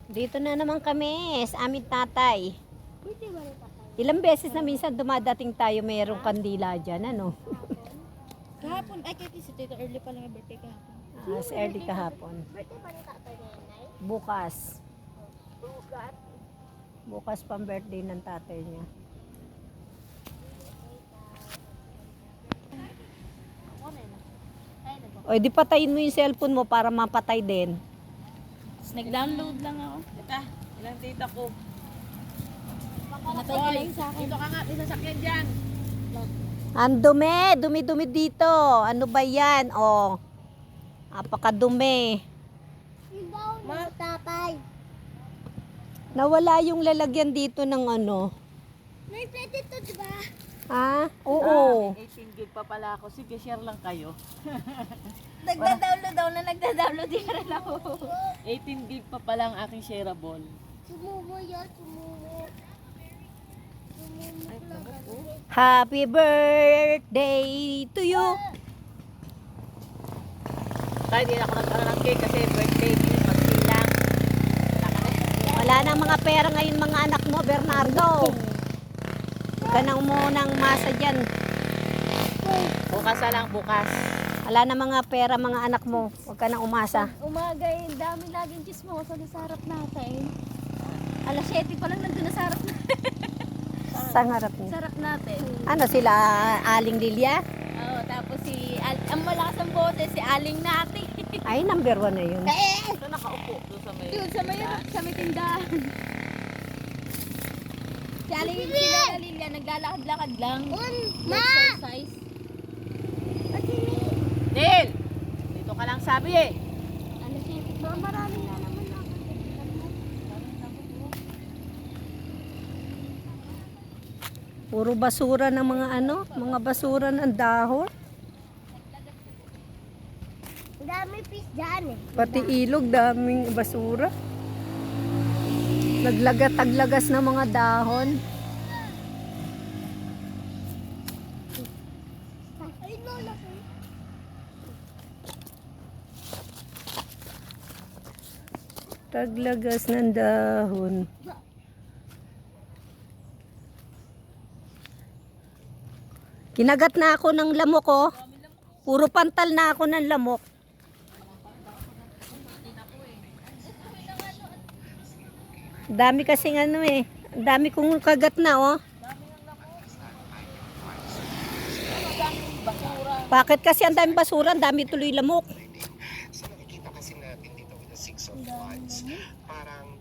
Dito na naman kami sa aming tatay. Pwede ba rin tatay? Ilang beses na minsan dumadating tayo mayroong kandila dyan, ano? Kahapon, ay kay si Tito early pa lang yung birthday kahapon. As early kahapon. Birthday ba rin tatay niya, Nay? Bukas. Bugat. Bukas pang birthday ng tatay niya. Ako na yun. Tayo na ba? O, di patayin mo yung cellphone mo para mapatay din. Nag-download lang ako. Tita, ilang tita ko. Napatay ka lang sa akin. Dito ka nga, may sasakyan dyan. Ang dumi, dumi-dumi dito. Ano ba yan? O, apakadumi. Yung daw na tatay. Nawala yung lalagyan dito ng ano. May pwede to, di ba? Ha? Oo. 18 gig pa pala ako. Sige, share lang kayo. Nagda-download daw na nagda-download din rin ako. 18 gig pa pala ang aking shareable. Sumumo yan, sumumo. Sumumo lang kasi. Happy birthday to you. Kaya di ako nagkaroon ng cake kasi birthday din, magsilang. Wala na mga pera ngayon mga anak mo, Bernardo. Huwag ka nang munang masa dyan. Bukas na lang, bukas. Wala na mga pera mga anak mo. Huwag ka nang umasa. Umaga eh, dami laging chismosa sa harap natin. Alas 7 pa lang nandun na sa harap natin. Sa harap niya. Sa harap natin. Ano sila, Aling Lilia? Oo, tapos ang malakas ang boses, si Aling Nati. Ay, number 1 na yun. Ito nakaupo doon sa may... Yun, sa may tindahan. Si Aling Lilia, naglalakad-lakad lang. Exercise. Neil! Dito ka lang sabi eh. Alas 7. Marami na naman ako. Puro basura ng mga ano, mga basura ng dahon. Dami fish dyan eh. Pati ilog, daming basura. Naglagat-taglagas ng mga dahon. Ay, lola ko. Taglagas ng dahon. Kinagat na ako ng lamok ko. Puro pantal na ako ng lamok. Dami kasing ano eh. Dami kong kagat na oh. Bakit kasi ang dami basura, ang dami tuloy lamok. So nakikita kasi natin dito with the 6 of wands, parang